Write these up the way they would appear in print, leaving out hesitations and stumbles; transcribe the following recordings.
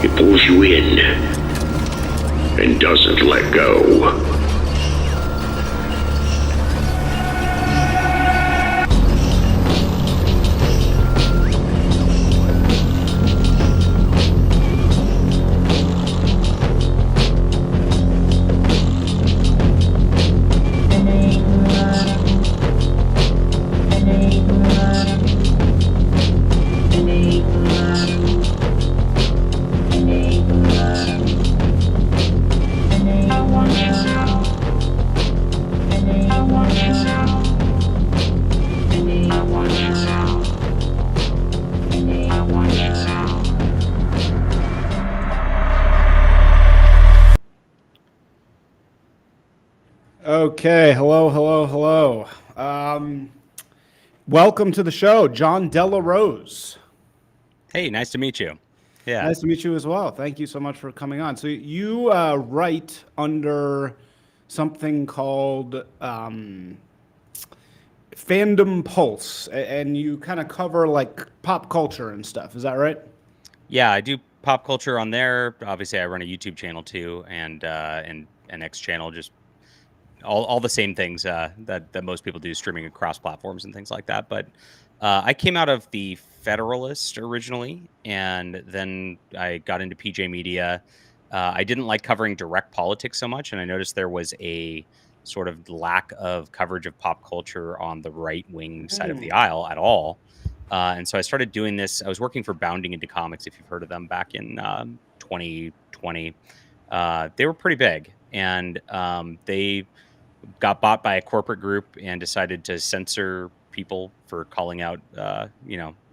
It pulls you in and doesn't let go. Okay, hello. Welcome to the show, John Della Rose. Hey, nice to meet you. Yeah. Nice to meet you as well. Thank you so much for coming on. So you write under something called Fandom Pulse, and you kind of cover like pop culture and stuff. Is that right? Yeah, I do pop culture on there. Obviously, I run a YouTube channel too, and an X channel, just all the same things that most people do, streaming across platforms and things like that. But I came out of the Federalist originally, and then I got into PJ Media. I didn't like covering direct politics so much, and I noticed there was a sort of lack of coverage of pop culture on the right wing side of the aisle at all. And so I started doing this. I was working for Bounding Into Comics, if you've heard of them, back in 2020. They were pretty big, and they got bought by a corporate group and decided to censor people for calling out, the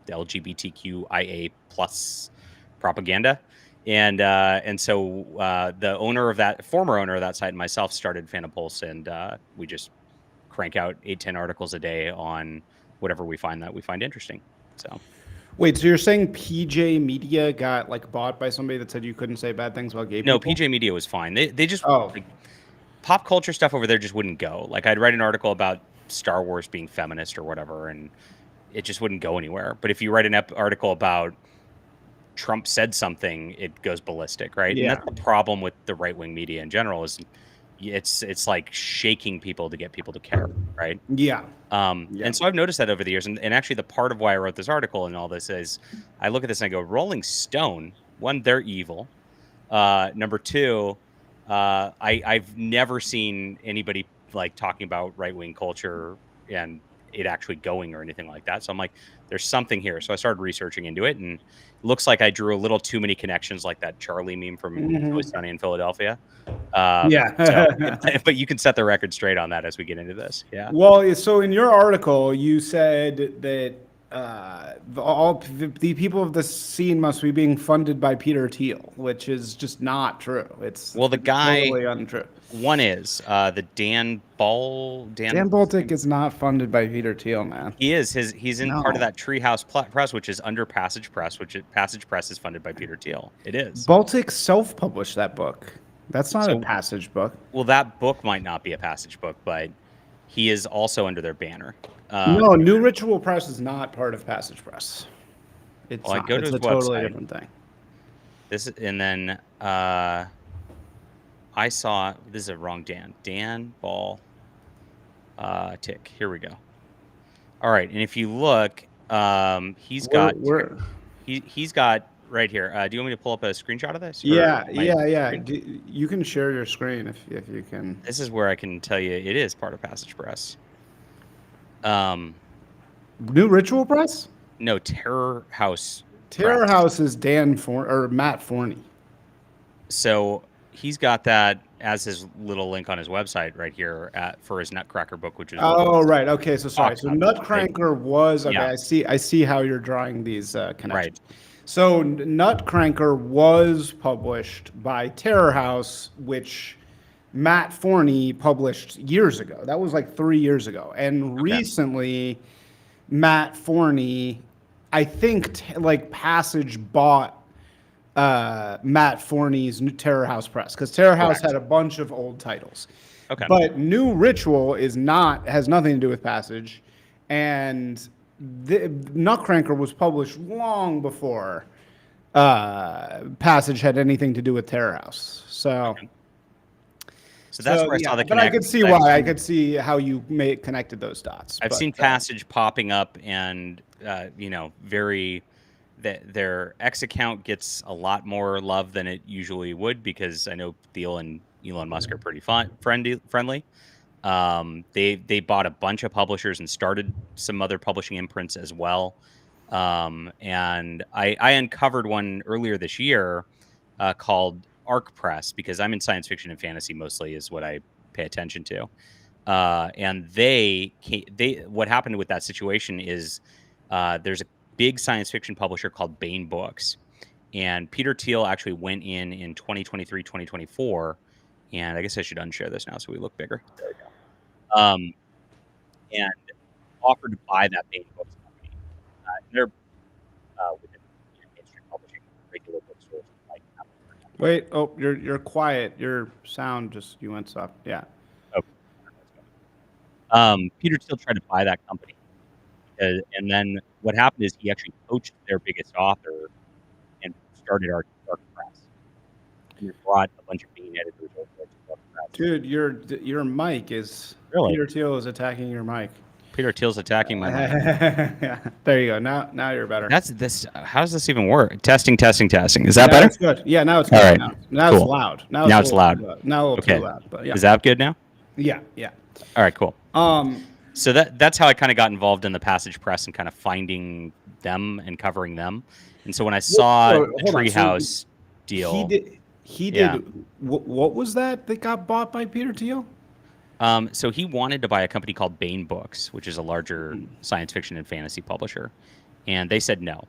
LGBTQIA plus propaganda. And so the former owner of that site and myself started Fandom Pulse, and we just crank out 8-10 articles a day on whatever we find interesting. So Wait, so you're saying PJ Media got like bought by somebody that said you couldn't say bad things about gay people? no, PJ Media was fine. They just Oh. pop culture stuff over there just wouldn't go. Like, I'd write an article about Star Wars being feminist or whatever, and it just wouldn't go anywhere. But if you write an article about Trump said something, it goes ballistic, right? Yeah. And that's the problem with the right wing media in general, is it's like shaking people to get people to care, right? Yeah. And so I've noticed that over the years, and actually the part of why I wrote this article and all this is, I look at this and I go, Rolling Stone, one, they're evil. Number two, I've never seen anybody like talking about right wing culture and it actually going or anything like that. So I'm like, there's something here. So I started researching into it, and it looks like I drew a little too many connections, like that Charlie meme from Always Sunny in Philadelphia. But you can set the record straight on that as we get into this. Yeah. Well, so in your article, you said that all the people of the scene must be being funded by Peter Thiel, which is just not true. It's the guy totally untrue. One is the Dan Baltic is not funded by Peter Thiel, man. He is. He's in part of that Treehouse Press, which is under Passage Press, Passage Press is funded by Peter Thiel. It is. Baltic self-published that book. That's not a Passage book. Well, that book might not be a Passage book, but he is also under their banner. No, New Ritual Press is not part of Passage Press. It's I go to his a website. Totally different thing. And then I saw, this is a wrong Dan Ball Tick. Here we go. All right, and if you look, he's got right here. Do you want me to pull up a screenshot of this? Yeah. You can share your screen if you can. This is where I can tell you it is part of Passage Press. New Ritual Press? No, Terror House. Terror House is Matt Forney. So he's got that as his little link on his website right here for his Nutcracker book, which is right. Okay, so sorry. So Nutcracker was okay. Yeah. I see how you're drawing these connections. Right. So Nutcracker was published by Terror House, which Matt Forney published years ago. That was like 3 years ago. And recently, Matt Forney, I think Passage bought Matt Forney's Terror House Press, because Terror House had a bunch of old titles. Okay. But New Ritual has nothing to do with Passage, and Nutcracker was published long before Passage had anything to do with Terror House. So, So that's where I saw yeah, the but I connect. could see why. I could see how you connected those dots. I've but, seen Passage popping up, and very their X account gets a lot more love than it usually would, because I know Thiel and Elon Musk are pretty friendly. They bought a bunch of publishers and started some other publishing imprints as well. And I uncovered one earlier this year called Arc Press, because I'm in science fiction and fantasy mostly is what I pay attention to. And what happened with that situation is there's a big science fiction publisher called Bain Books, and Peter Thiel actually went in 2023, 2024, and I guess I should unshare this now so we look bigger. There we go. And offered to buy that Bain Books company. They're within mainstream publishing, regular bookstores like Apple. wait, oh, you're quiet. Your sound you went soft. Yeah. Peter Thiel tried to buy that company, and then what happened is he actually poached their biggest author and started Arc Press. And brought a bunch of Bain editors over to Arc Press. Dude, your mic is Really? Peter Thiel is attacking your mic. Peter Thiel's attacking my mic. Yeah, there you go. Now you're better. That's this. How does this even work? Testing. Is that now better? It's good. Yeah, now it's good. All right. Now Cool. it's loud. Now it's loud. Now a little Okay. too loud. But yeah. Is that good now? Yeah. All right. Cool. Um. So that's how I kind of got involved in the Passage Press and kind of finding them and covering them. And so when I saw the hold on. So Treehouse deal, He did. Yeah. What was that got bought by Peter Thiel? so he wanted to buy a company called Bain Books, which is a larger science fiction and fantasy publisher, and they said no.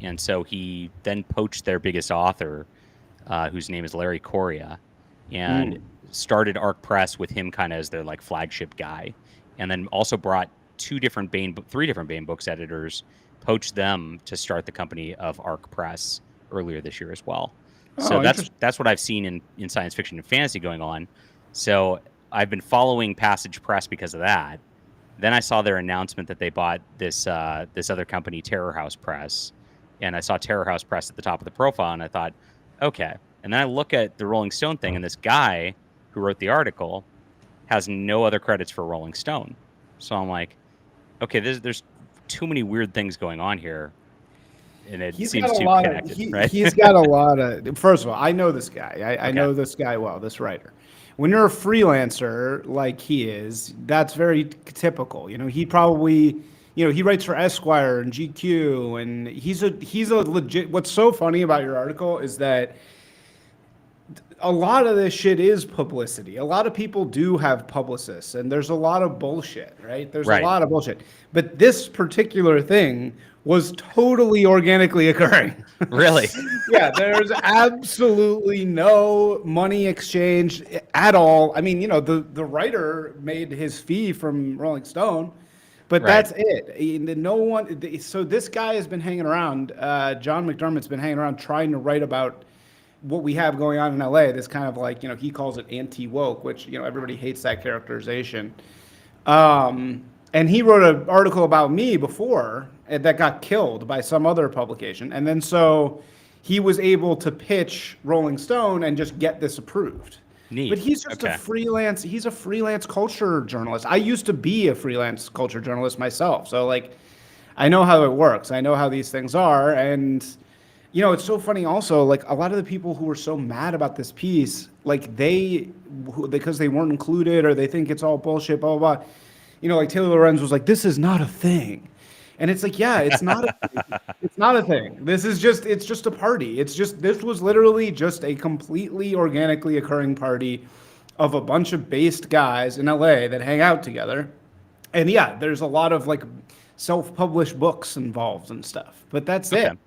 And so he then poached their biggest author, whose name is Larry Correia, and started Arc Press with him kind of as their like flagship guy, and then also brought three different Bain Books editors, poached them to start the company of Arc Press earlier this year as well. So that's what I've seen in science fiction and fantasy going on. So I've been following Passage Press because of that. Then I saw their announcement that they bought this other company, Terror House Press, and I saw Terror House Press at the top of the profile, and I thought, okay. And then I look at the Rolling Stone thing, and this guy who wrote the article has no other credits for Rolling Stone. So I'm like, okay, there's too many weird things going on here. And it seems too connected, right? He's got a lot of. First of all, I know this guy. I know this guy well. This writer. When you're a freelancer like he is, that's very typical. He probably, he writes for Esquire and GQ, and he's a legit. What's so funny about your article is that a lot of this shit is publicity. A lot of people do have publicists, and there's a lot of bullshit, right? There's a lot of bullshit. But this particular thing was totally organically occurring. Really? Yeah, there's absolutely no money exchange at all. I mean, the writer made his fee from Rolling Stone, but that's it. No one. So this guy has been hanging around. John McDermott's been hanging around trying to write about what we have going on in LA. This kind of like, he calls it anti-woke, which, everybody hates that characterization. And he wrote an article about me before that got killed by some other publication. And then so he was able to pitch Rolling Stone and just get this approved. Neat. But he's just he's a freelance culture journalist. I used to be a freelance culture journalist myself. So like, I know how it works. I know how these things are. And, it's so funny also, like a lot of the people who were so mad about this piece, like because they weren't included or they think it's all bullshit, blah, blah, blah. Like Taylor Lorenz was like, this is not a thing. And it's like, yeah, it's not a thing. It's not a thing. It's just a party. This was literally just a completely organically occurring party of a bunch of based guys in LA that hang out together. And yeah, there's a lot of like self-published books involved and stuff, but that's it.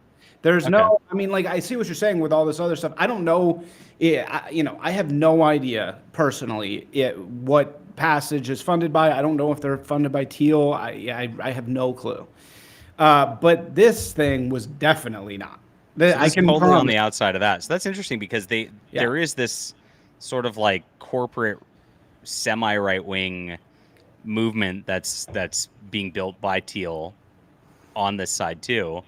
There's no, I mean, like, I see what you're saying with all this other stuff. I don't know. I have no idea personally what Passage is funded by. I don't know if they're funded by Thiel. I have no clue. But this thing was definitely not. I can totally on the outside of that. So that's interesting because there is this sort of like corporate semi-right wing movement that's being built by Thiel on this side too.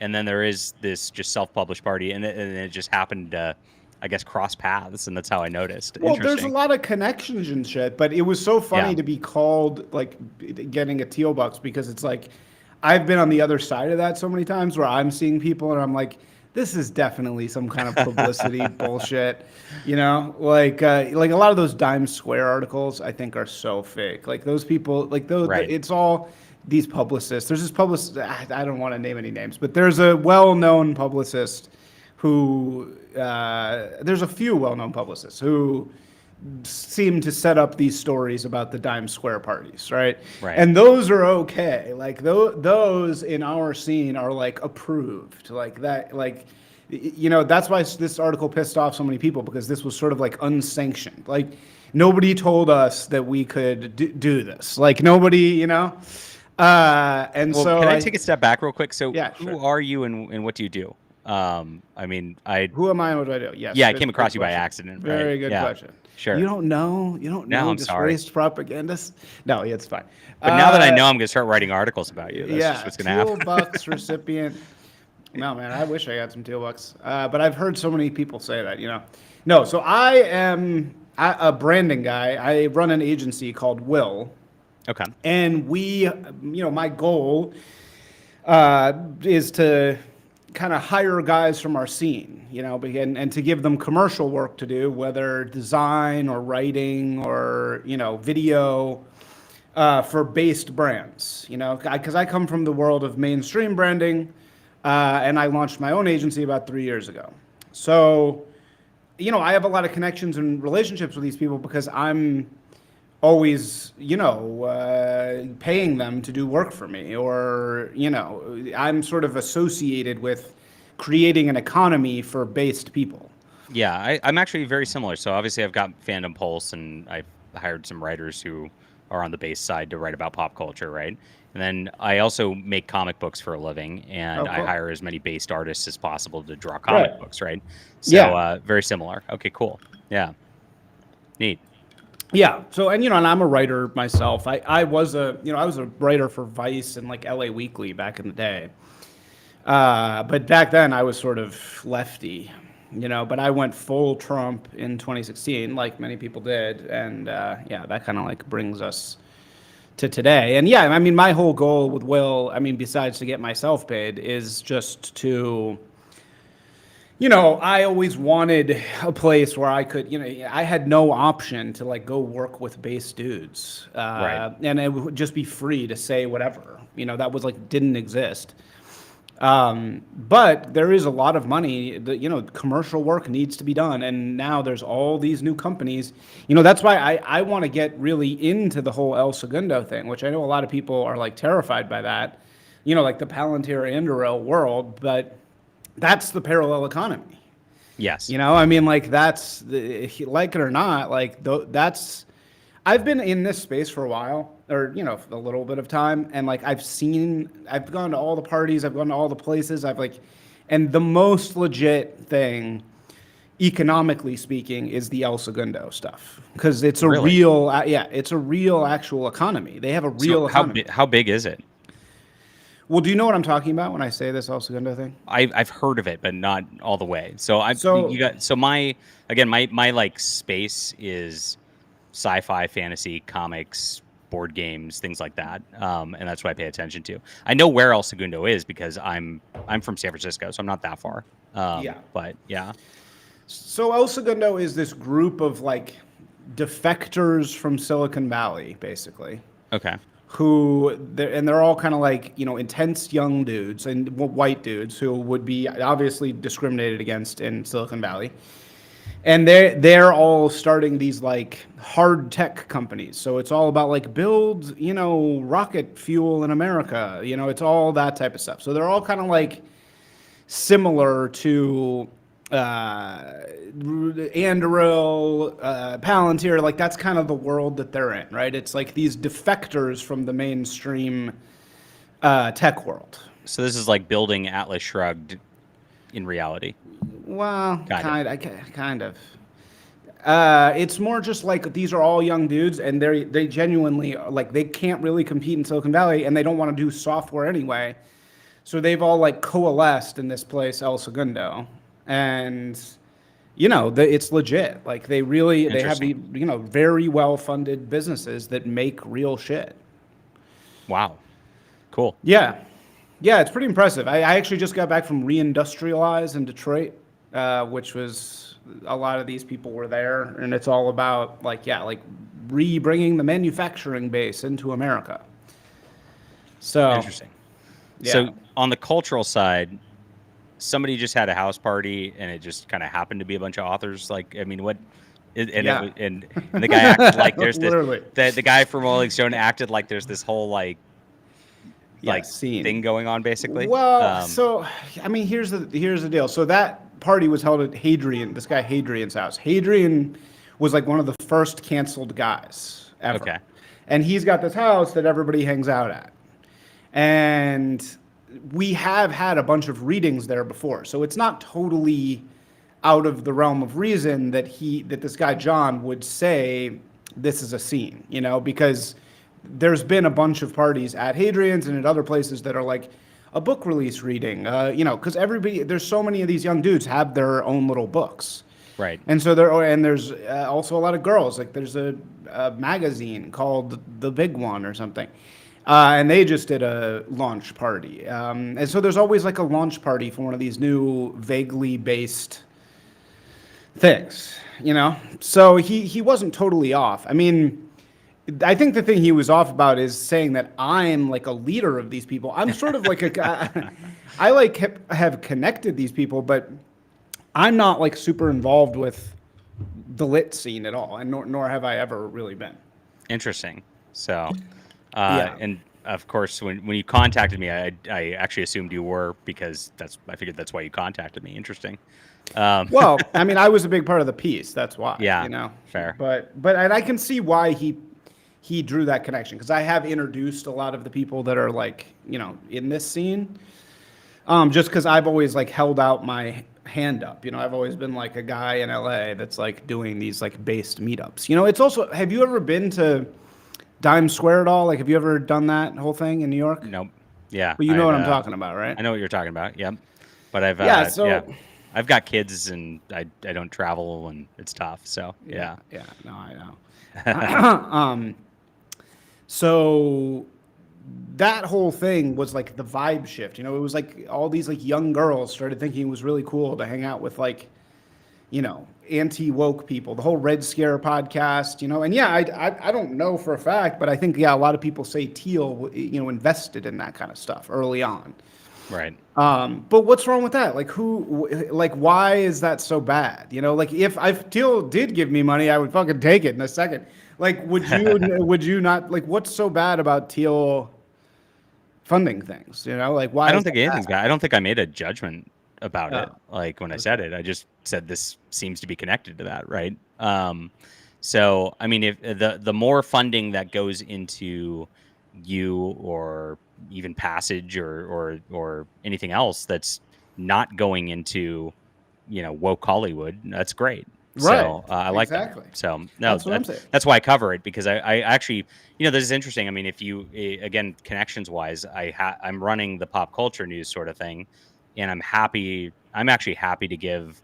and then there is this just self-published party, and it just happened to, I guess, cross paths, and that's how I noticed. Well, there's a Interesting. lot of connections and shit, but it was so funny Yeah. to be called like getting a Thielbucks because it's like I've been on the other side of that so many times where I'm seeing people and I'm like, this is definitely some kind of publicity bullshit, you know? Like a lot of those Dime Square articles I think are so fake. Like those people, like those, Right. it's all these publicists. There's this publicist. I don't want to name any names, but there's a well-known publicist who there's a few well-known publicists who seem to set up these stories about the Dime Square parties, right? Right. And those are okay. Like those in our scene are like approved, like that, like you know that's why this article pissed off so many people because this was sort of like unsanctioned. Like nobody told us that we could do this. Like nobody, you know. And Well, so can I take a step back real quick? So, Yeah, who sure. are you, and what do you do? I mean, Who am I and what do I do? Yes. yeah, I good- came across good you by question. accident, right? Very good Yeah, question. sure. You don't know? You don't No, know I'm sorry. disgraced propagandists? No, yeah, it's fine. But now that I know, I'm gonna start writing articles about you. That's yeah, just what's gonna happen. Thielbucks recipient. No, man, I wish I had some Thielbucks. But I've heard so many people say that, you know. No, so I am a branding guy. I run an agency called Will. Okay. And we, you know, my goal is to kind of hire guys from our scene, you know, and to give them commercial work to do, whether design or writing or, you know, video for based brands, you know, because I come from the world of mainstream branding and I launched my own agency about 3 years ago. So, you know, I have a lot of connections and relationships with these people because I'm always, you know, paying them to do work for me, or you know, I'm sort of associated with creating an economy for based people. Yeah, I'm actually very similar. So obviously, I've got Fandom Pulse, and I've hired some writers who are on the base side to write about pop culture, right? And then I also make comic books for a living, and Oh, I cool. hire as many based artists as possible to draw comic Right. books, right? So Yeah. very similar. Okay, cool. Yeah, neat. Yeah. So, and you know, and I'm a writer myself. I was a, you know, I was a writer for Vice and like LA Weekly back in the day. But back then I was sort of lefty, you know, but I went full Trump in 2016, like many people did. And yeah, that kind of like brings us to today. And yeah, I mean, my whole goal with Will, I mean, besides to get myself paid, is just to, you know, I always wanted a place where I could, you know, I had no option to like go work with base dudes, Right. and it would just be free to say whatever, you know, that was like didn't exist. But there is a lot of money that, you know, commercial work needs to be done. And now there's all these new companies, you know, that's why I want to get really into the whole El Segundo thing, which I know a lot of people are like terrified by that, you know, like the Palantir Anduril world, but that's the parallel economy. Yes. You know, I mean, like that's like it or not, like that's. I've been in this space for a while, or you know, a little bit of time, and like I've gone to all the parties, I've gone to all the places, I've like, and the most legit thing, economically speaking, is the El Segundo stuff because it's a Really? real, yeah, it's a real actual economy. They have a real So economy. how big is it? Well, do you know what I'm talking about when I say this El Segundo thing? I've heard of it, but not all the way. So So- you got so my like space is sci-fi, fantasy, comics, board games, things like that, and that's what I pay attention to. I know where El Segundo is because I'm from San Francisco, so I'm not that far. Yeah. But yeah, So El Segundo is this group of like defectors from Silicon Valley, basically, okay, they're all kind of like, you know, intense young dudes and white dudes who would be obviously discriminated against in Silicon Valley. And they're all starting these like hard tech companies. So it's all about like build, you know, rocket fuel in America. You know, it's all that type of stuff. So they're all kind of like similar to Anduril, Palantir, like that's kind of the world that they're in, right? It's like these defectors from the mainstream tech world. so this is like building Atlas Shrugged in reality. Well, Kind of. kind of. It's more just like these are all young dudes, and they genuinely like they can't really compete in Silicon Valley, and they don't want to do software anyway. So they've all like coalesced in this place, El Segundo, and it's legit. Like they have the Interesting. very well funded businesses that make real shit. Wow. Cool. Yeah, yeah, it's pretty impressive. I actually just got back from Reindustrialize in Detroit, which was a lot of these people were there, and it's all about like bringing the manufacturing base into America. So Interesting. yeah. So on the cultural side, somebody just had a house party and it just kind of happened to be a bunch of authors. Like, I mean, what? Yeah. And the guy acted like there's this. Literally. The guy from Rolling Stone acted like there's this whole like scene thing going on, basically. Well, so I mean, here's the deal. So that party was held at this guy Hadrian's house. Hadrian was like one of the first canceled guys ever. Okay. And he's got this house that everybody hangs out at. And we have had a bunch of readings there before. So it's not totally out of the realm of reason that this guy John would say this is a scene, because there's been a bunch of parties at Hadrian's and at other places that are like a book release reading, because there's so many of these young dudes have their own little books. Right. And so there's also a lot of girls. Like there's a magazine called The Big One or something. And they just did a launch party. And so there's always like a launch party for one of these new vaguely based things, So he wasn't totally off. I mean, I think the thing he was off about is saying that I'm like a leader of these people. I'm sort of like I like have connected these people, but I'm not like super involved with the lit scene at all, and nor have I ever really been. Interesting. So, Yeah. and of course, when you contacted me, I actually assumed you were, because I figured that's why you contacted me. Interesting. Well, I mean, I was a big part of the piece. That's why. Yeah, fair. But and I can see why he drew that connection, because I have introduced a lot of the people that are like in this scene. Just because I've always like held out my hand up. I've always been like a guy in LA that's like doing these like based meetups. It's also, have you ever been to Dime Square at all? Like, have you ever done that whole thing in New York? Nope. Yeah. But you know what I'm talking about, right? I know what you're talking about. Yep. But I've I've got kids and I don't travel and it's tough. So yeah. Yeah. No, I know. So that whole thing was like the vibe shift. It was like all these like young girls started thinking it was really cool to hang out with like, anti-woke people. The whole Red Scare podcast, and yeah, I don't know for a fact, but I think a lot of people say Thiel, invested in that kind of stuff early on. Right. But what's wrong with that? Like why is that so bad? Like if Thiel did give me money, I would fucking take it in a second. Like, would you not, like, what's so bad about Thiel funding things? Like, why? I don't think anything's bad. I don't think I made a judgment about it. Like when I said it, I just said this seems to be connected to that, right? So I mean, if the more funding that goes into you or even Passage or anything else that's not going into woke Hollywood, that's great. Right. So I like exactly. that. So no, that's that's why I cover it, because I actually, this is interesting. I mean, if you, again, connections wise, I'm running the pop culture news sort of thing, and I'm actually happy to give,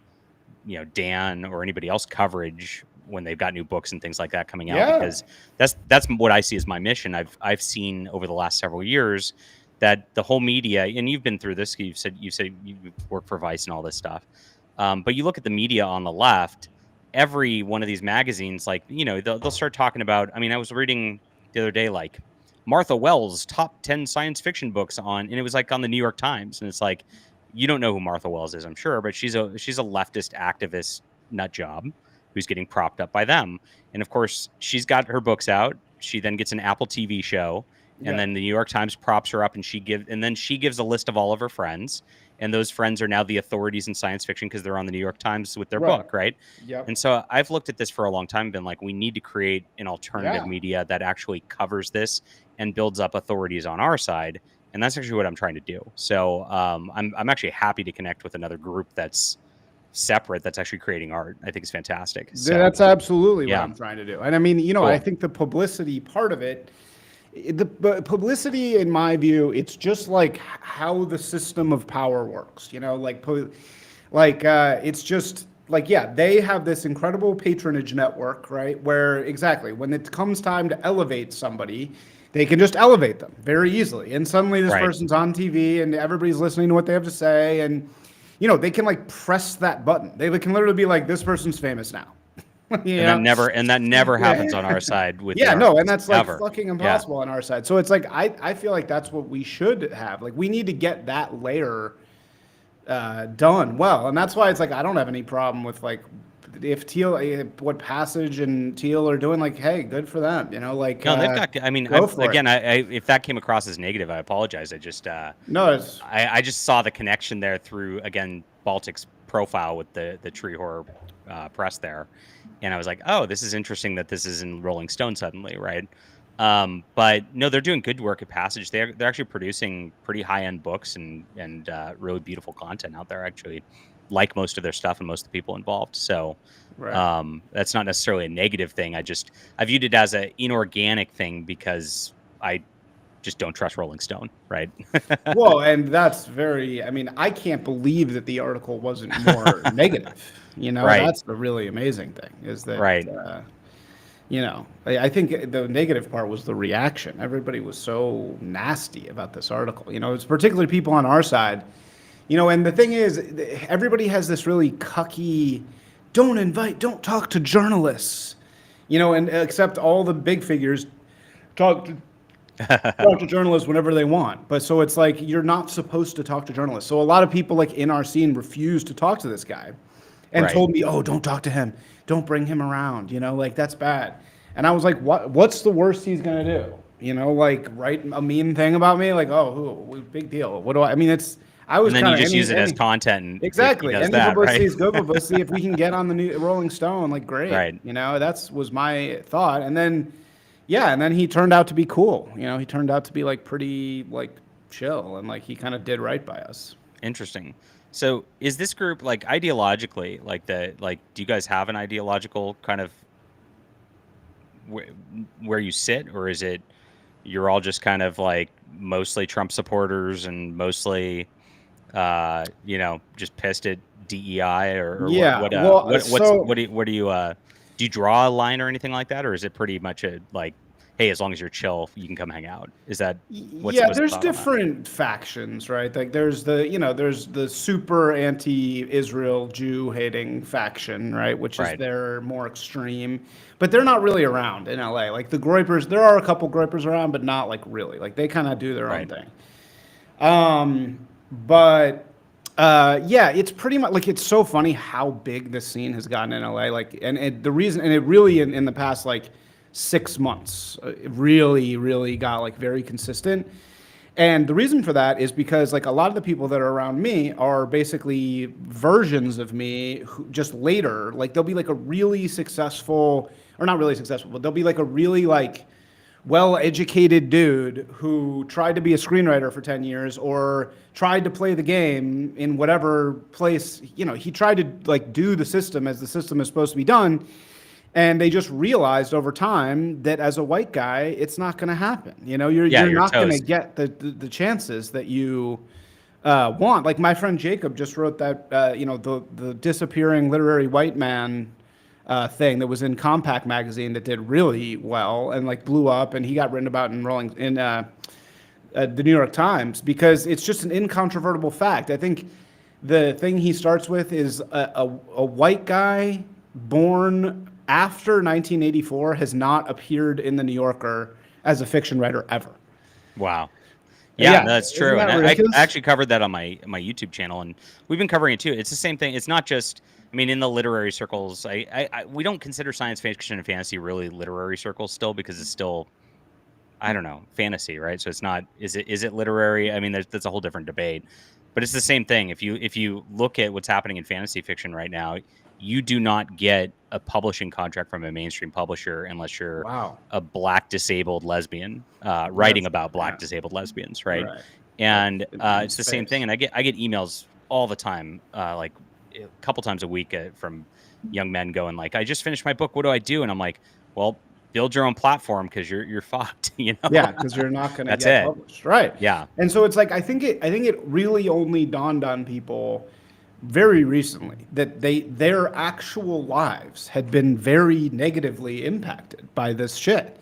Dan or anybody else coverage when they've got new books and things like that coming out, because that's what I see as my mission. I've seen over the last several years that the whole media, and you've been through this, you said you work for Vice and all this stuff. But you look at the media on the left, every one of these magazines, like, they'll start talking about, I mean, I was reading the other day, like Martha Wells' top 10 science fiction books and it was like on the New York Times. And it's like, you don't know who Martha Wells is, I'm sure, but she's a leftist activist nut job who's getting propped up by them. And of course, she's got her books out. She then gets an Apple TV show, and then the New York Times props her up, and she gives a list of all of her friends. And those friends are now the authorities in science fiction because they're on the New York Times with their book, right? Yep. And so I've looked at this for a long time and been like, we need to create an alternative media that actually covers this and builds up authorities on our side. And that's actually what I'm trying to do. So I'm actually happy to connect with another group that's separate, that's actually creating art. I think it's fantastic. So, that's absolutely what I'm trying to do. And I mean, cool. I think the publicity part of it the publicity, in my view, it's just like how the system of power works. It's just like, yeah, they have this incredible patronage network, right? Where exactly when it comes time to elevate somebody, they can just elevate them very easily, and suddenly this Right. person's on TV and everybody's listening to what they have to say, and they can like press that button. They can literally be like, this person's famous now. And that never happens Yeah. on our side with the Yeah, no, and artists, that's like ever. fucking Yeah. impossible on our side. So it's like I feel like that's what we should have. Like we need to get that layer done well, and that's why it's like I don't have any problem with like if what Passage and Teal are doing. Like, hey, good for them. Like No, they've got. I mean, go for it. if that came across as negative, I apologize. I just No, it's I just saw the connection there through again Baltic's profile with the Tree Horror press there, and I was like, oh, this is interesting that this is in Rolling Stone suddenly, right? But no, they're doing good work at Passage. They're actually producing pretty high end books and really beautiful content out there. Actually, like most of their stuff and most of the people involved. So right. that's not necessarily a negative thing. I viewed it as an inorganic thing because I just don't trust Rolling Stone, right? Well, and that's very. I mean, I can't believe that the article wasn't more negative. Right. That's the really amazing thing is that. Right. I think the negative part was the reaction. Everybody was so nasty about this article. It's particularly people on our side. And the thing is, everybody has this really cucky, don't talk to journalists. And except all the big figures talk to journalists whenever they want. But so it's like you're not supposed to talk to journalists. So a lot of people like in our scene refused to talk to this guy and Right. told me, "Oh, don't talk to him. Don't bring him around. Like that's bad." And I was like, what's the worst he's going to do? Like write a mean thing about me? Like, "Oh, big deal. What do I mean, I was And then kind you of just use it as content. And exactly. He does Any that, publicity right? is good publicity. If we can get on the new Rolling Stone, like great. Right. Was my thought. And then and then he turned out to be cool. He turned out to be like pretty like chill, and like he kind of did right by us. Interesting. So is this group like ideologically do you guys have an ideological kind of where you sit, or is it you're all just kind of like mostly Trump supporters and mostly just pissed at DEI or Yeah. what Well, do you draw a line or anything like that, or is it pretty much a like, hey, as long as you're chill, you can come hang out? Is that what's the there's thought on that? different factions, right? Like there's the super anti-Israel Jew hating faction, right? Which is Right. they're more extreme, but they're not really around in LA. Like the Groypers, there are a couple Groypers around, but not like really. Like they kind of do their own Right. thing. But it's pretty much like it's so funny how big this scene has gotten in LA. Like, the reason, and it really in the past like 6 months, it really, really got like very consistent. And the reason for that is because like a lot of the people that are around me are basically versions of me who just later, like they'll be like a really successful, or not really successful, but they'll be like a really like well-educated dude who tried to be a screenwriter for 10 years or tried to play the game in whatever place, he tried to like do the system as the system is supposed to be done. And they just realized over time that as a white guy, it's not going to happen. You're not going to get the chances that you want. Like my friend Jacob just wrote that, the disappearing literary white man thing that was in Compact magazine that did really well and like blew up, and he got written about in the New York Times because it's just an incontrovertible fact. I think the thing he starts with is a white guy born after 1984 has not appeared in the New Yorker as a fiction writer ever. Wow. Yeah, that's true. Isn't that And I ridiculous? actually covered that on my YouTube channel, and we've been covering it too. It's the same thing. It's not just, I mean, in the literary circles, we don't consider science fiction and fantasy really literary circles still, because it's still, I don't know, fantasy, right? So it's not, is it literary? I mean, that's a whole different debate, but it's the same thing. If you look at what's happening in fantasy fiction right now, you do not get a publishing contract from a mainstream publisher unless you're a black disabled lesbian writing about black disabled lesbians, right? And it's the same thing. And I get emails all the time, like a couple times a week from young men going like, I just finished my book. What do I do? And I'm like, well, build your own platform because you're fucked. Yeah, because you're not going to That's get it. published, right? Yeah. And so it's like I think it really only dawned on people very recently that their actual lives had been very negatively impacted by this shit.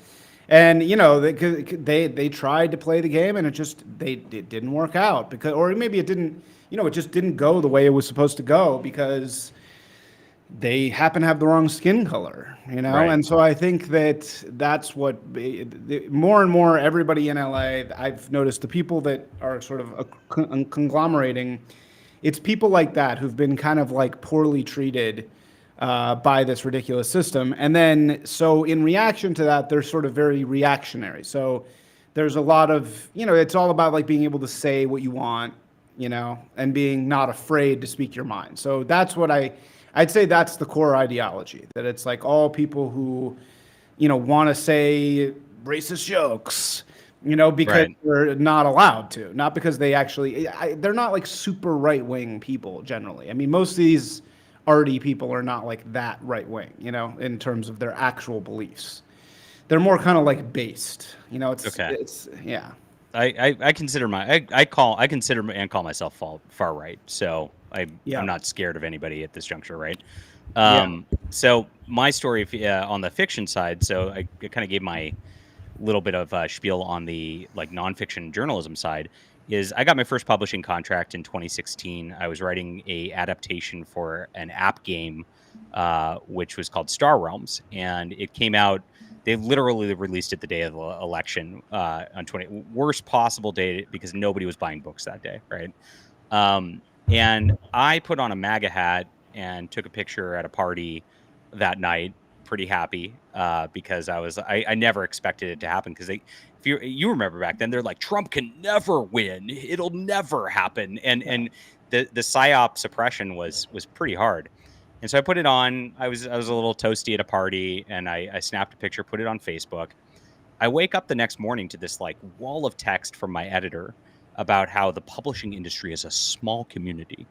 And they tried to play the game and it didn't work out because, or maybe it didn't, it just didn't go the way it was supposed to go because they happen to have the wrong skin color, Right. And so I think that's what more and more everybody in LA, I've noticed the people that are sort of conglomerating, it's people like that who've been kind of like poorly treated by this ridiculous system. And then, so in reaction to that, they're sort of very reactionary. So there's a lot of, it's all about like being able to say what you want, and being not afraid to speak your mind. So that's what I'd say that's the core ideology, that it's like all people who, want to say racist jokes, because Right. they're not allowed to, not because they actually, they're not like super right wing people generally. I mean, most of these arty people are not like that right wing, in terms of their actual beliefs. They're more kind of like based, Okay. yeah. I consider I consider and call myself far right. So I'm Yeah. not scared of anybody at this juncture, right? Yeah. So my story on the fiction side, so I kind of gave my little bit of spiel on the like nonfiction journalism side. Is I got my first publishing contract in 2016. I was writing a adaptation for an app game, which was called Star Realms, and it came out. They literally released it the day of the election on 20 worst possible day because nobody was buying books that day, right? And I put on a MAGA hat and took a picture at a party that night, pretty happy because I never expected it to happen because if you remember back then they're like Trump can never win, it'll never happen, and the psyop suppression was pretty hard. And so I put it on. I was a little toasty at a party, and I snapped a picture, put it on Facebook. I wake up the next morning to this like wall of text from my editor about how the publishing industry is a small community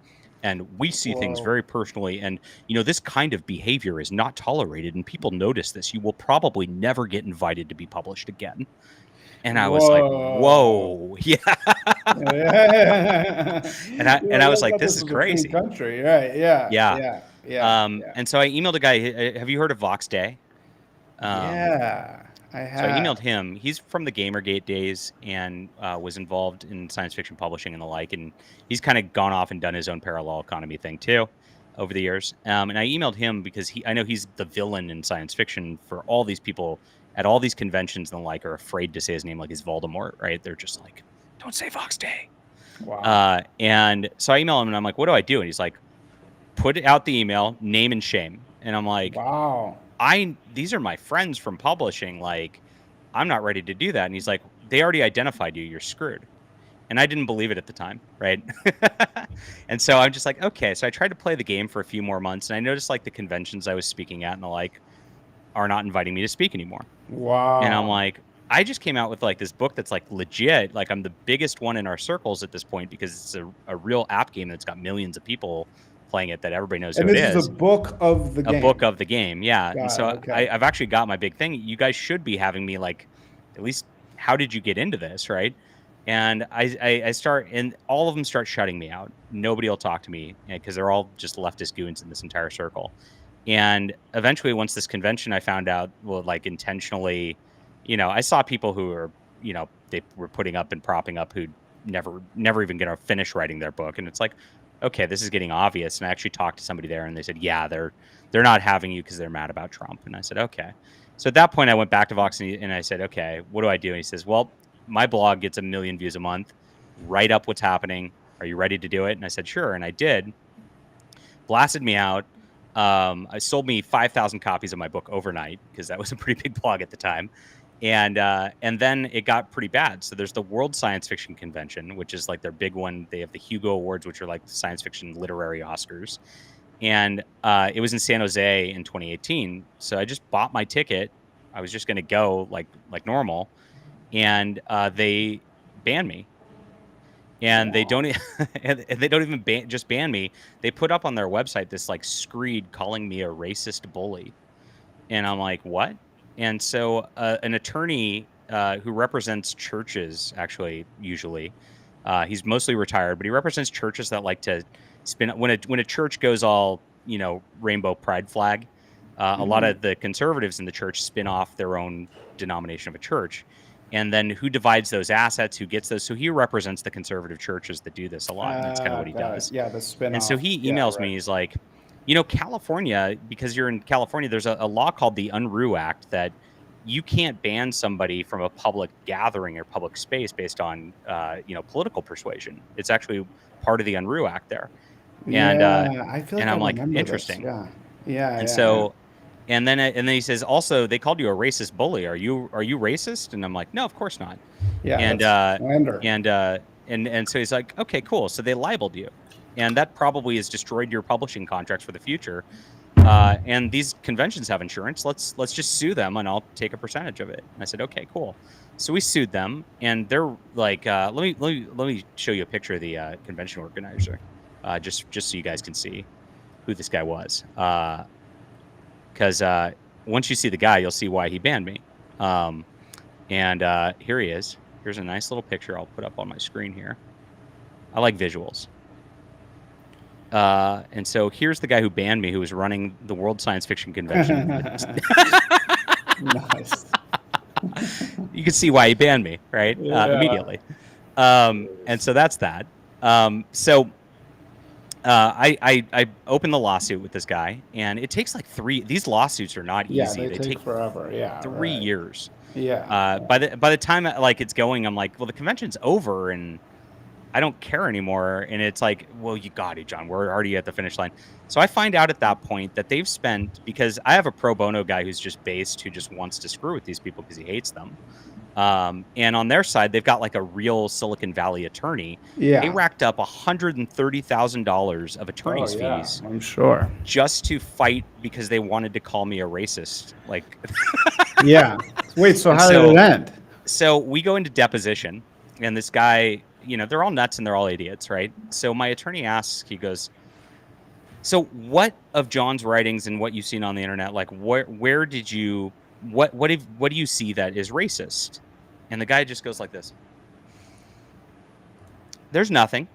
and we see things Whoa. very personally, and this kind of behavior is not tolerated and people notice this. You will probably never get invited to be published again. And I was like, Whoa. whoa. Yeah. Yeah. And I was I like, thought this this is was a free crazy. country. Right. Yeah. Yeah. Yeah. Yeah. Yeah. And so I emailed a guy. Have you heard of Vox Day? um Yeah. I So I have. emailed him. He's from the Gamergate days and was involved in science fiction publishing and the like. And he's kind of gone off and done his own parallel economy thing too over the years. And I emailed him because I know he's the villain in science fiction for all these people at all these conventions and the like are afraid to say his name like he's Voldemort, right? They're just like, don't say Vox Day. Wow. And so I email him and I'm like, what do I do? And he's like, put out the email, name and shame. And I'm like, Wow. these are my friends from publishing. Like, I'm not ready to do that. And he's like, they already identified you. You're screwed. And I didn't believe it at the time. Right. And so I'm just like, okay. So I tried to play the game for a few more months and I noticed like the conventions I was speaking at and the like are not inviting me to speak anymore. And I'm Wow. like, I just came out with like this book that's like legit. Like I'm the biggest one in our circles at this point because it's a real app game that's got millions of people playing it that everybody knows And who it this is is. a book of the A game. book of the game, yeah. And Got it. so Okay. I've actually got my big thing. You guys should be having me like, at least, how did you get into this, right? And I start, and all of them start shutting me out. Nobody will talk to me because they're all just leftist goons in this entire circle. And eventually, once this convention, I found out, well, like intentionally, I saw people who are, they were putting up and propping up who never even going to finish writing their book. And it's like, okay, this is getting obvious. And I actually talked to somebody there and they said, yeah, they're not having you because they're mad about Trump. And I said, okay. So at that point I went back to Vox and I said, okay, what do I do? And he says, well, my blog gets 1 million views a month. Write up what's happening. Are you ready to do it? And I said, sure. And I did. Blasted me out. I sold me 5,000 copies of my book overnight because that was a pretty big blog at the time. And then it got pretty bad. So there's the World Science Fiction Convention, which is like their big one. They have the Hugo Awards, which are like the science fiction literary Oscars. And it was in San Jose in 2018. So I just bought my ticket. I was just going to go like normal, and they banned me. And they don't, and they don't even just ban me. They put up on their website this like screed calling me a racist bully, and I'm like, what? And so an attorney who represents churches, actually, usually, he's mostly retired, but he represents churches that like to spin when a church goes all rainbow pride flag. A lot of the conservatives in the church spin off their own denomination of a church, and then who divides those assets, who gets those. So he represents the conservative churches that do this a lot, and that's kind of what he Got it. does. Yeah, the And so spin-off. he Yeah, emails right. me. He's like, California, because you're in California, there's a law called the Unruh Act that you can't ban somebody from a public gathering or public space based on, political persuasion. It's actually part of the Unruh Act there. And Yeah, I feel like I I'm like, remember this. interesting. Yeah. Yeah, And yeah, yeah. so, and then he says, also, they called you a racist bully. Are you racist? And I'm like, no, of course not. Yeah, And that's slander. and so he's like, okay, cool. So they libeled you, and that probably has destroyed your publishing contracts for the future. And these conventions have insurance. Let's just sue them, and I'll take a percentage of it. And I said, okay, cool. So we sued them, and they're like, let me show you a picture of the convention organizer, just so you guys can see who this guy was. Because once you see the guy, you'll see why he banned me. And here he is. Here's a nice little picture I'll put up on my screen here. I like visuals. And so here's the guy who banned me, who was running the World Science Fiction Convention. Nice. You can see why he banned me, right? Yeah. Immediately. And so that's that. I opened the lawsuit with this guy, and it takes like these lawsuits are not Yeah, easy. they take forever. Yeah. 3 right. years. Yeah. By the time it's going, I'm like, well, the convention's over and I don't care anymore. And it's like, well, you got it, John. We're already at the finish line. So I find out at that point that they've spent, because I have a pro bono guy who's just based, who just wants to screw with these people because he hates them. And on their side, they've got like a real Silicon Valley attorney. Yeah. They racked up $130,000 of attorney's fees. I'm sure. Just to fight because they wanted to call me a racist. Like, Yeah. Wait, so how did it end? So we go into deposition, and this guy, they're all nuts and they're all idiots, right? So my attorney asks, he goes, so what of John's writings and what you've seen on the internet, like where did you, what do you see that is racist? And the guy just goes like this. There's nothing.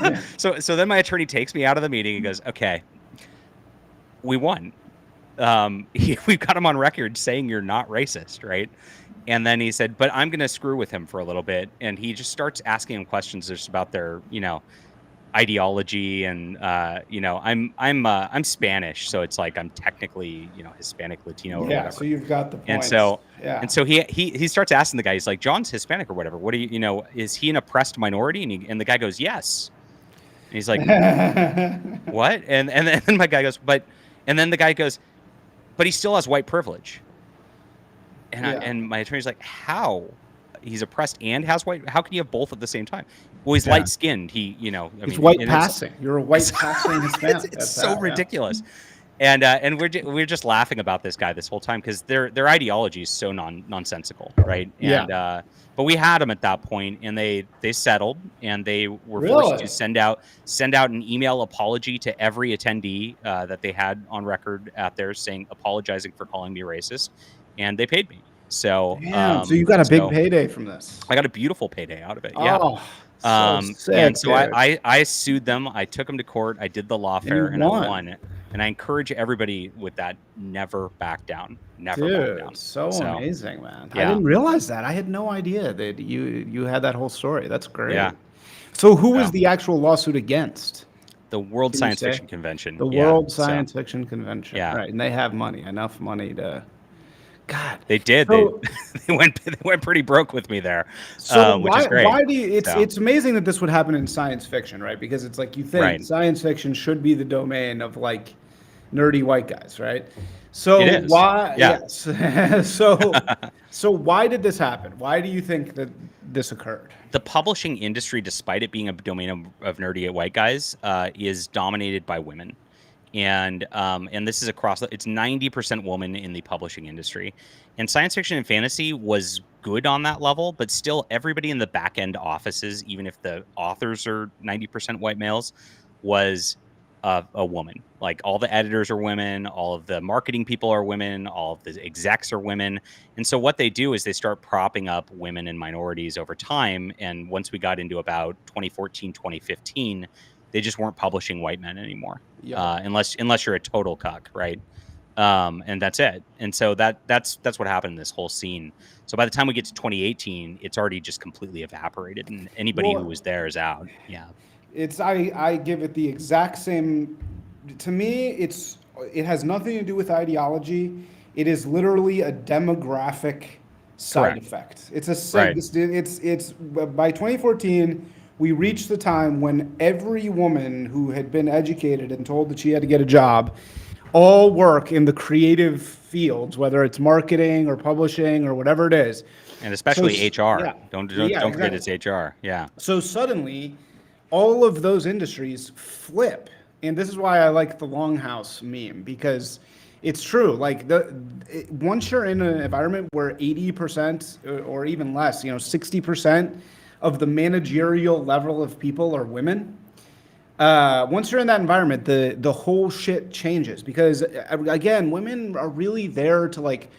Yeah. So then my attorney takes me out of the meeting and goes, okay, we won. We've got him on record saying you're not racist, right? And then he said, but I'm going to screw with him for a little bit. And he just starts asking him questions just about their, ideology. And, I'm Spanish. So it's like, I'm technically, Hispanic, Latino, or whatever. So you've got the point. And so he starts asking the guy, he's like, John's Hispanic or whatever. What do you, is he an oppressed minority? And the guy goes, yes. And he's like, what? And then my guy goes, and then the guy goes, but he still has white privilege. And and my attorney's like, how? He's oppressed and has white. How can you have both at the same time? Well, he's light skinned. He's white passing. You're a white passing Hispanic. It's so ridiculous. And we're just laughing about this guy this whole time because their ideology is so nonsensical, right? And but we had them at that point, and they settled, and they were forced to send out an email apology to every attendee that they had on record out there, saying apologizing for calling me racist, and they paid me. So so you got a big payday from this. I got a beautiful payday out of it. Yeah. Oh, so sick, and so dude. I sued them. I took them to court. I did the lawfare, and I won it. And I encourage everybody with that, never back down. Never back down. So amazing, man. Yeah. I didn't realize that. I had no idea that you had that whole story. That's great. Yeah. So who was the actual lawsuit against? The World Science Fiction Convention. The World Science Fiction Convention. Yeah. Right. And they have enough money to... God. They did. So, they went pretty broke with me there, which is great. Why do you, it's amazing that this would happen in science fiction, right? Because it's like you think science fiction should be the domain of like nerdy white guys, right? So why? Yeah. Yes. So why did this happen? Why do you think that this occurred? The publishing industry, despite it being a domain of nerdy white guys, is dominated by women. And this is across, it's 90% woman in the publishing industry. And science fiction and fantasy was good on that level, but still everybody in the back end offices, even if the authors are 90% white males, was a woman. Like all the editors are women, all of the marketing people are women, all of the execs are women. And so what they do is they start propping up women and minorities over time. And once we got into about 2014, 2015, they just weren't publishing white men anymore. Yeah. Unless you're a total cuck, right? And that's it. And so that's what happened in this whole scene. So by the time we get to 2018, it's already just completely evaporated, and anybody who Well, was there is out. Yeah, I give it the exact same. To me, it has nothing to do with ideology. It is literally a demographic side correct. effect. It's a Right. it's by 2014 we reached the time when every woman who had been educated and told that she had to get a job all work in the creative fields, whether it's marketing or publishing or whatever it is. And especially HR. Yeah, Don't yeah, don't forget it's exactly. HR. Yeah. So suddenly, all of those industries flip, and this is why I like the Longhouse meme, because it's true. Like once you're in an environment where 80% or even less, 60% of the managerial level of people are women. Once you're in that environment, the whole shit changes, because again, women are really there to like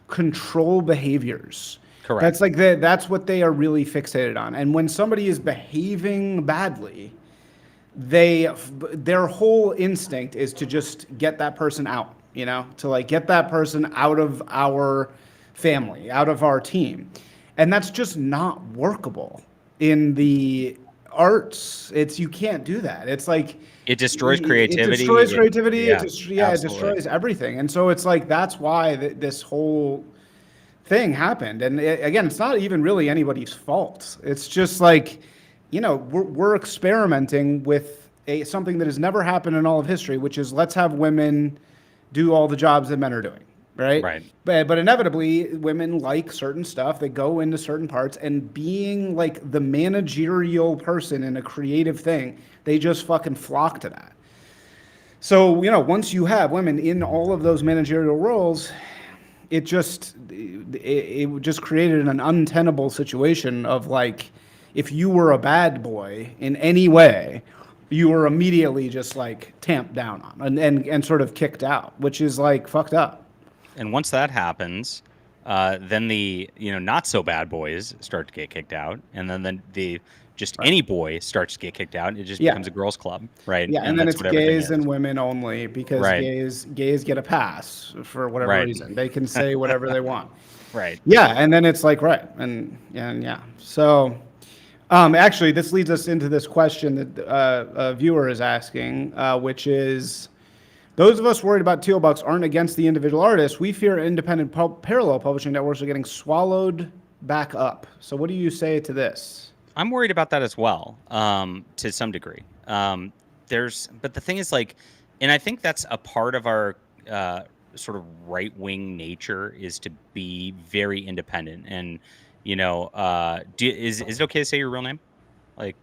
control behaviors. Correct. That's like that's what they are really fixated on. And when somebody is behaving badly, their whole instinct is to just get that person out, to like get that person out of our family, out of our team. And that's just not workable in the arts. You can't do that. It's like It destroys it creativity. destroys creativity. Yeah, It absolutely. destroys everything. And so it's like that's why this whole thing happened. And again, it's not even really anybody's fault. It's just like, we're experimenting with something that has never happened in all of history, which is let's have women do all the jobs that men are doing, right? Right. But inevitably, women like certain stuff. They go into certain parts, and being like the managerial person in a creative thing, they just fucking flock to that. So, once you have women in all of those managerial roles, it just created an untenable situation of like, if you were a bad boy in any way, you were immediately just like tamped down on and sort of kicked out, which is like fucked up. And once that happens, then the not so bad boys start to get kicked out, and then the just Right. any boy starts to get kicked out. It just Yeah. becomes a girls' club, right? Yeah, and And then that's it's what everything gays is. and women only, because Right. gays get a pass for whatever Right. reason. They can say whatever they want. Right. Yeah, and then it's like right, and yeah. So, actually, this leads us into this question that a viewer is asking, which is, those of us worried about Thielbucks aren't against the individual artists. We fear independent parallel publishing networks are getting swallowed back up. So, what do you say to this? I'm worried about that as well, to some degree. But the thing is, like, and I think that's a part of our sort of right-wing nature, is to be very independent. And is it okay to say your real name? Like,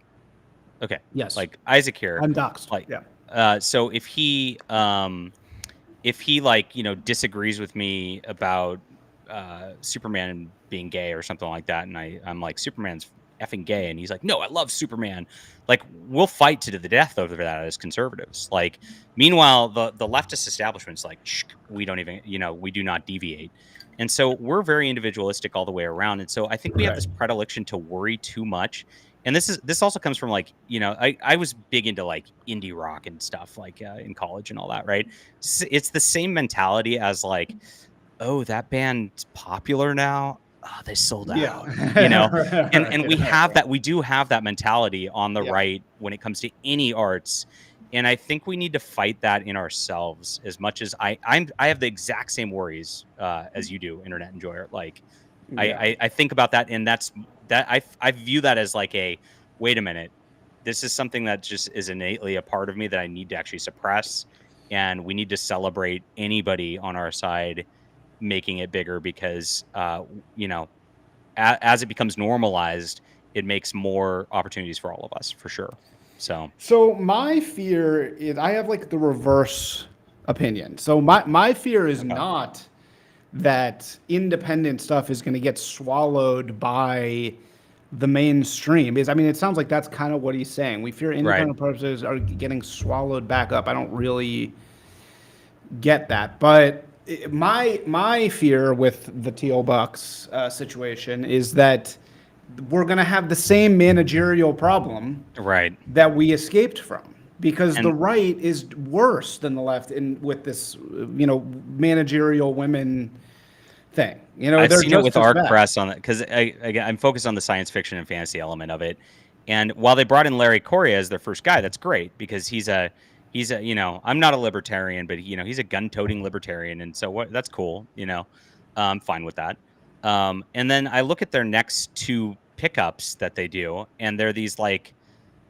okay, Yes, like Isaac here, I'm doxxed. like, Yeah. so if he like disagrees with me about Superman being gay or something like that, and I'm like, Superman's effing gay, and he's like, no, I love Superman, like, we'll fight to the death over that as conservatives. Like, meanwhile, the leftist establishment's like, shh, we don't even, we do not deviate. And so we're very individualistic all the way around. And so I think we have this predilection to worry too much. And this also comes from like, I was big into like indie rock and stuff, like in college and all that, right? It's the same mentality as like, oh, that band's popular now. Oh, they sold out, and we have that. We do have that mentality on the right when it comes to any arts. And I think we need to fight that in ourselves as much as I have the exact same worries as you do, internet enjoyer. Like, I think about that, and I view that as like wait a minute, this is something that just is innately a part of me that I need to actually suppress, and we need to celebrate anybody on our side making it bigger, because as it becomes normalized, it makes more opportunities for all of us, for sure. So my fear is, I have like the reverse opinion. So my fear is not that independent stuff is going to get swallowed by the mainstream. Is I mean, it sounds like that's kind of what he's saying. We fear Right. independent purposes are getting swallowed back up. I don't really get that, but my fear with the Thielbucks situation is that we're going to have the same managerial problem Right. that we escaped from, because the And right is worse than the left in with this managerial women thing. I've They're seen it with just as Arc bad. Press on it because I'm focused on the science fiction and fantasy element of it. And while they brought in Larry Correia as their first guy, that's great because he's a I'm not a libertarian, but he's a gun-toting libertarian, and so that's cool. I'm fine with that. And then I look at their next two pickups that they do, and they're these like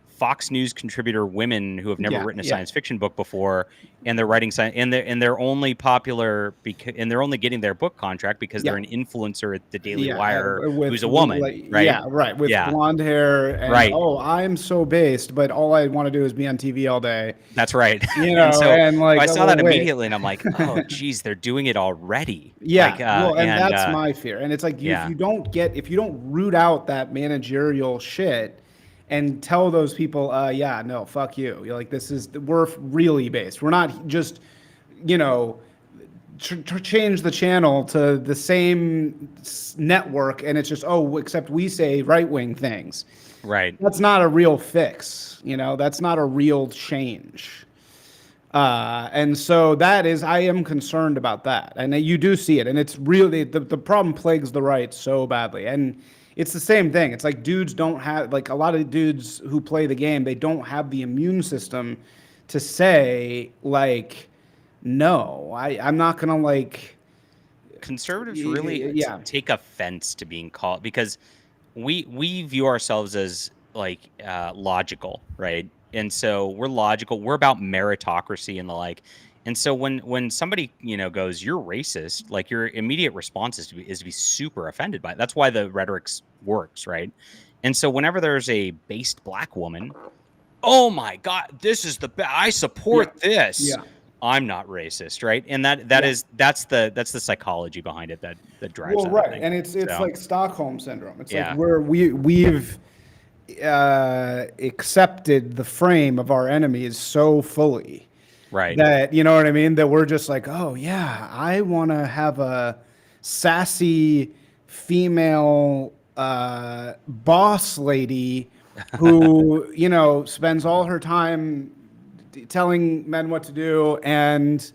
Fox News contributor women who have never Yeah, written a yeah, science fiction book before, and they're writing science, and they're only popular because, and they're only getting their book contract because yeah, they're an influencer at the Daily yeah. Wire who's a Like, woman, right? yeah, right, with Yeah, blonde hair, and right. oh, I'm so based, but all I want to do is be on TV all day. That's right. And so, And so like, I oh, saw well, that wait. immediately, and I'm like, oh, geez, they're doing it already. Yeah, Like, well, and and that's my fear. And it's like yeah, if you don't root out that managerial shit and tell those people, yeah, no, fuck you. You're like, we're really based. We're not just, you know, change the channel to the same network, and it's just except we say right wing things. right. That's not a real fix. That's not a real change. And so I am concerned about that. And you do see it. And it's really, the problem plagues the right so badly. And it's the same thing. It's like dudes don't have, like a lot of dudes who play the game, they don't have the immune system to say, like, no, I'm not going to, like, Conservatives really yeah. take offense to being called because we view ourselves as like logical, right? And so we're logical. We're about meritocracy and the like. And so when somebody goes, "You're racist," like your immediate response is to be super offended by it. That's why the rhetoric works, right? And so whenever there's a based black woman, oh my God, this is the best. I Yeah. support this. Yeah. I'm not racist, right? And Yeah. that's the psychology behind it that drives Well, that, I right, think. and it's So, like Stockholm syndrome. It's like yeah, we've accepted the frame of our enemies so fully right. that you know what I mean. That we're just like, oh yeah, I want to have a sassy female boss lady who spends all her time telling men what to do and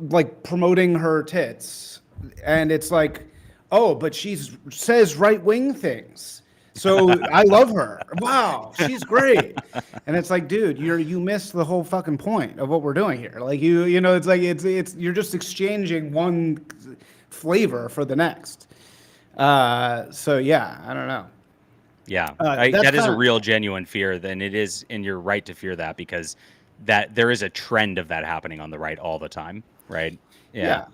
like promoting her tits, and it's like, oh, but says right wing things, so I love her. Wow, she's great. And it's like, dude, you missed the whole fucking point of what we're doing here. Like it's like it's you're just exchanging one flavor for the next. So yeah, I don't know. Yeah, That's that is a kind of real genuine fear. Then it is, and you're right to fear that because that there is a trend of that happening on the right all the time, right? Yeah, yeah.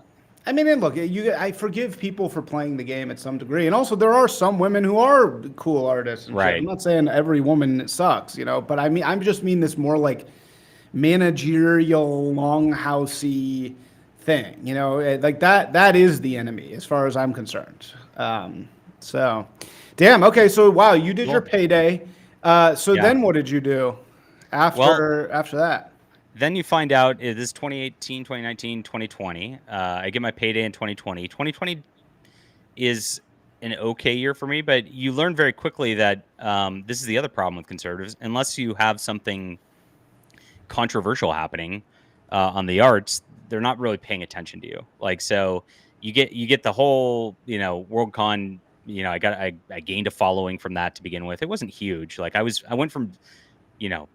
I mean, and look, I forgive people for playing the game at some degree, and also there are some women who are cool artists. And shit. right. I'm not saying every woman sucks, but I just mean this more like managerial, longhousey thing. Like that. That is the enemy, as far as I'm concerned. So, damn. Okay. So, wow, you did your Cool. payday. So Yeah. then, what did you do after that? Then you find out it is 2018, 2019, 2020. I get my payday in 2020. 2020 is an okay year for me, but you learn very quickly that this is the other problem with conservatives. Unless you have something controversial happening on the arts, they're not really paying attention to you. Like, so you get the whole Worldcon. I gained a following from that to begin with. It wasn't huge. Like I went from you know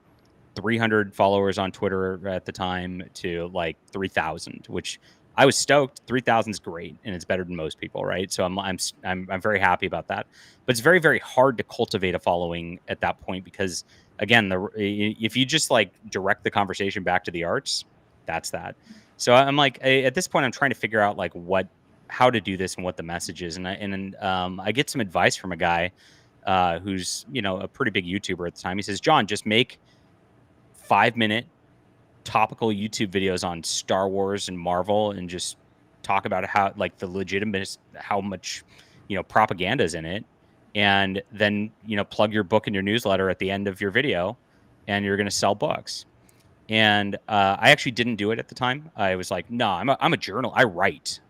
300 followers on Twitter at the time to like 3,000, which I was stoked. 3,000 is great, and it's better than most people, right? So I'm very happy about that. But it's very, very hard to cultivate a following at that point because again, if you just like direct the conversation back to the arts, that's that. So I'm like at this point, I'm trying to figure out like how to do this and what the message is, and I get some advice from a guy who's a pretty big YouTuber at the time. He says, John, just make 5-minute topical YouTube videos on Star Wars and Marvel and just talk about how like the legitimate how much propaganda is in it, and then plug your book in your newsletter at the end of your video, and you're going to sell books. And I actually didn't do it at the time. I was like, no, I'm a journal. I write.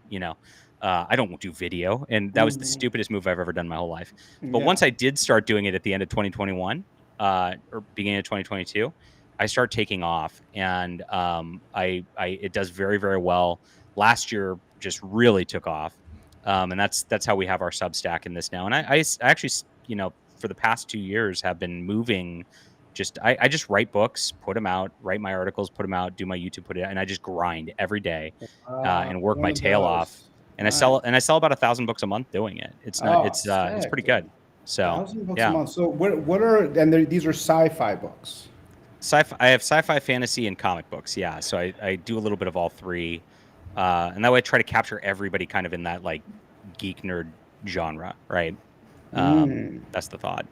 I don't do video, and that was the Mhm. stupidest move I've ever done in my whole life. But Yeah. once I did start doing it at the end of 2021, or beginning of 2022, I started taking off, and I it does very, very well. Last year just really took off, and that's how we have our Substack in this now. And I actually for the past 2 years have been moving. I just write books, put them out, write my articles, put them out, do my YouTube, put it out, and I just grind every day, and work One my of tail off. those. And Nice. I sell about 1,000 books a month doing it. Oh, It's sick, pretty dude. good. So 1,000 books a yeah, month. So what are and these are sci-fi books. I have sci-fi, fantasy, and comic books. Yeah, so I do a little bit of all three, and that way I try to capture everybody kind of in that like geek nerd genre, right? That's the thought.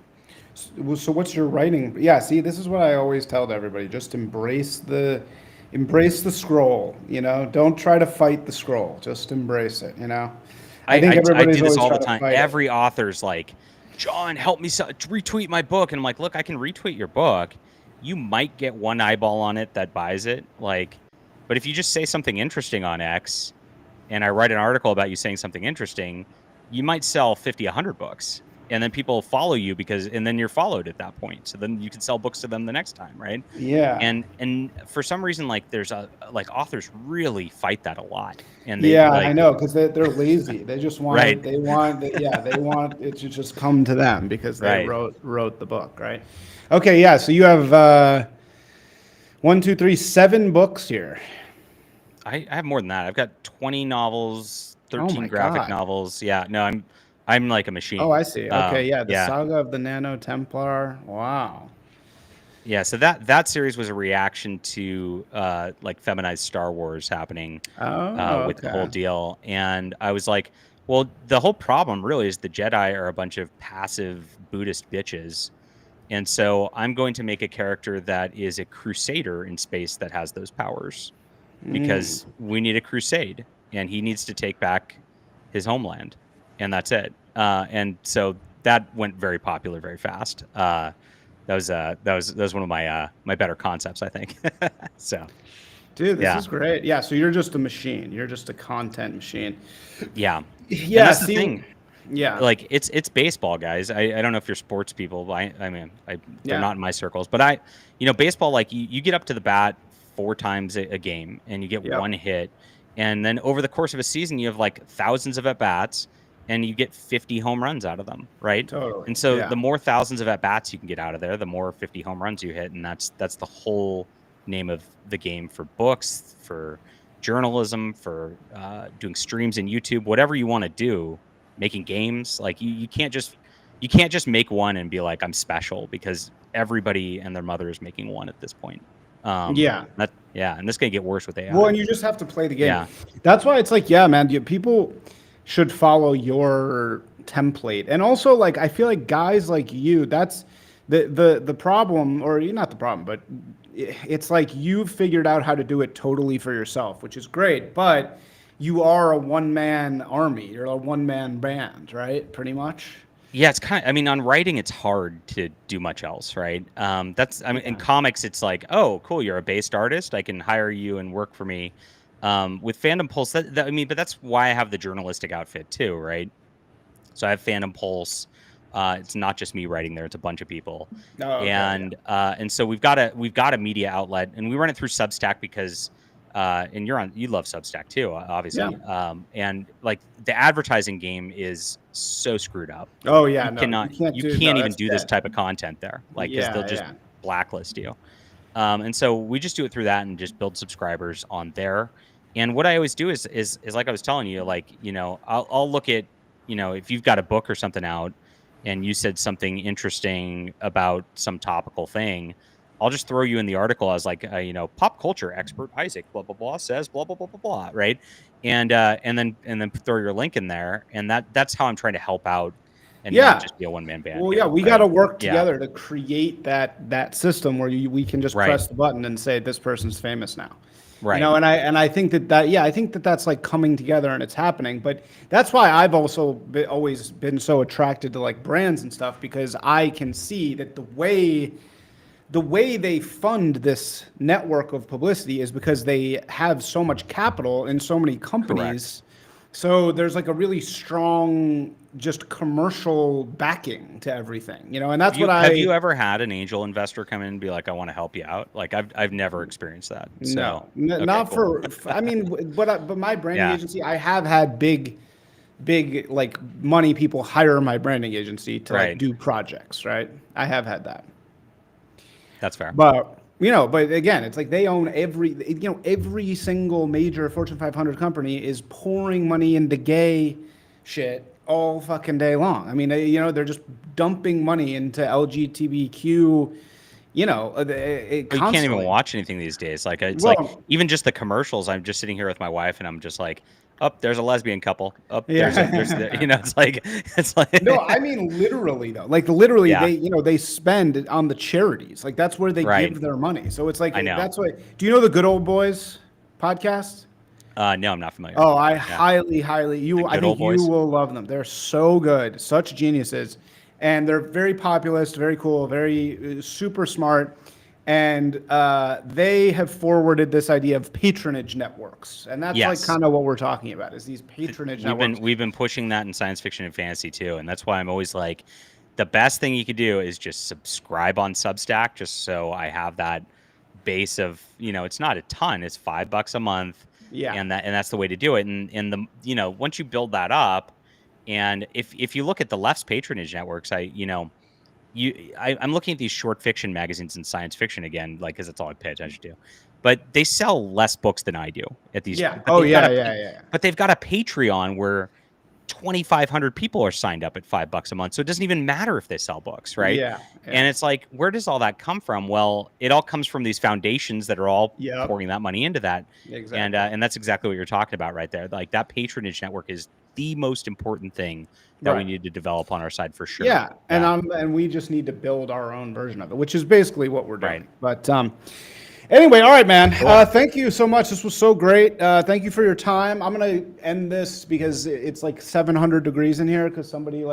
So what's your writing? Yeah, see, this is what I always tell to everybody. Just embrace the scroll, Don't try to fight the scroll. Just embrace it, I think I everybody's do this always all the trying to time. fight it. Every author's like, John, help me retweet my book. And I'm like, look, I can retweet your book. You might get one eyeball on it that buys it. But if you just say something interesting on X and I write an article about you saying something interesting, you might sell 50, 100 books. And then people follow you and then you're followed at that point. So then you can sell books to them the next time, right? Yeah. And for some reason, like authors really fight that a lot. And they Yeah, I like, know, because they're lazy. They just want right, it. They want it to just come to them because they right. wrote the book, right? Okay, yeah. So you have one, two, three, 7 books here. I have more than that. I've got 20 novels, Oh 13 my graphic God. novels. Yeah, no, I'm like a Oh, machine. I see. Okay, yeah, the Yeah. Saga of the Nano Templar. Wow. Yeah, so that series was a reaction to like feminized Star Wars happening Oh, with the whole okay. deal. And I was like, well, the whole problem really is the Jedi are a bunch of passive Buddhist bitches. And so I'm going to make a character that is a crusader in space that has those powers, because we need a crusade and he needs to take back his homeland, and that's it. And so that went very popular very fast. That was one of my better concepts, I think. So Dude, this yeah, is great. Yeah, so you're just a machine. You're just a content machine. yeah, and Yeah, that's the see, thing. yeah, Like it's baseball, guys. I don't know if you're sports people, but they're yeah, not in my circles. But baseball, like you get up to the bat 4 times a game and you get yep, one hit, and then over the course of a season you have like thousands of at bats and you get 50 home runs out of them, right? totally. And so Yeah. the more thousands of at bats you can get out of there, the more 50 home runs you hit, and that's the whole name of the game for books, for journalism, for doing streams in YouTube, whatever you want to do, making games. Like you can't just make one and be like, I'm special, because everybody and their mother is making one at this point. Yeah. And this gonna get worse with Well, AI. and you just have to play the game. Yeah. That's why it's like, yeah, man, people should follow your template. And also, like, I feel like guys like you, that's the problem, or not the problem, but it's like you've figured out how to do it totally for yourself, which is great. But you are a one-man army. You're a one-man band, right? Pretty much. Yeah, it's I mean, on writing, it's hard to do much else, right? In Yeah. comics, it's like, oh, cool, you're a based artist. I can hire you and work for me. With Fandom Pulse, but that's why I have the journalistic outfit too, right? So I have Fandom Pulse. It's not just me writing there; it's a bunch of people, Oh, okay. Yeah. and so we've got a media outlet, and we run it through Substack because, and you love Substack too, Yeah. obviously. And like the advertising game is so screwed up. Oh, yeah. No, You no, can't even that's do this dead. type of content there, like, because they'll Yeah. just Yeah. blacklist you. And so we just do it through that and just build subscribers on there. And what I always do is like I was telling you, like, I'll look at, if you've got a book or something out and you said something interesting about some topical thing, I'll just throw you in the article as like, pop culture expert Isaac, blah, blah, blah, says blah, blah, blah, blah, blah. Right. And then throw your link in there. And that's how I'm trying to help out and Yeah. not just be a one-man band. Well, here, yeah, we right? got to work Yeah. together to create that system where we can just Right. press the button and say this person's famous now. Right. You know, and I think I think that's like coming together and it's happening. But that's why I've also always been so attracted to like brands and stuff, because I can see that the way they fund this network of publicity is because they have so much capital in so many companies. So there's like a really strong just commercial backing to everything, you know, and that's Have you ever had an angel investor come in and be like, I want to help you out? Like I've never experienced that. So, No, okay, not cool. I mean, but my branding Yeah. agency, I have had big like money people hire my branding agency to like Right. do projects, right? I have had that. That's fair. But but again, it's like they own every single major Fortune 500 company is pouring money into gay shit all fucking day long. I mean, they're just dumping money into LGBTQ, But you can't even watch anything these days. Like it's like even just the commercials. I'm just sitting here with my wife, and I'm just like, oh, there's a lesbian couple. Oh, there's it's like No, I mean literally though. Like literally, Yeah. they spend it on the charities. Like that's where they Right. give their money. So it's like I know. that's why. Do you know the Good Old Boys podcast? No, I'm not familiar. Oh, I Yeah. highly I Good Old think you Boys? will love them. They're so good, such geniuses, and they're very populist, very cool, very super smart, and they have forwarded this idea of patronage networks, and that's like Yes. kind of what we're talking about is these patronage networks. We've been pushing that in science fiction and fantasy too, and that's why I'm always like, the best thing you could do is just subscribe on Substack, just so I have that base of, it's not a ton, it's $5 a month. Yeah. And that's the way to do it. And once you build that up, and if you look at the left's patronage networks, I'm looking at these short fiction magazines and science fiction again, like, because that's all I pay attention to. But they sell less books than I do at these. Yeah. But Oh they've got yeah. But they've got a Patreon where 2,500 people are signed up at $5 a month. So it doesn't even matter if they sell books, right? Yeah. And it's like, where does all that come from? Well, it all comes from these foundations that are all Yep. pouring that money into that. Exactly. And that's exactly what you're talking about right there. Like that patronage network is the most important thing that we need to develop on our side for sure. Yeah, and we just need to build our own version of it, which is basically what we're doing. Right. But anyway, all right, man. Thank you so much. This was so great. Thank you for your time. I'm gonna end this because it's like 700 degrees in here because somebody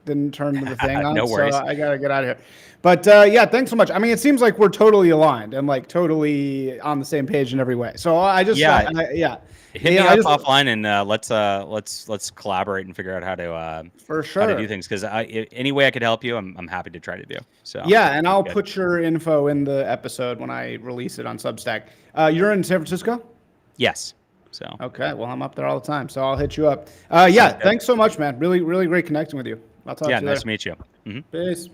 didn't turn the thing on. No worries. So I gotta get out of here. But yeah, thanks so much. I mean, it seems like we're totally aligned and like totally on the same page in every way. So I just hit me up offline and let's collaborate and figure out how to for sure how to do things, because any way I could help you, I'm happy to try to do. So yeah, and I'll put your info in the episode when I release it on Substack. You're in San Francisco? Yes. So okay, well I'm up there all the time, so I'll hit you up. Yeah, thanks so much, man. Really, really great connecting with you. I'll talk to you later. Nice to meet you. Mm-hmm. Peace.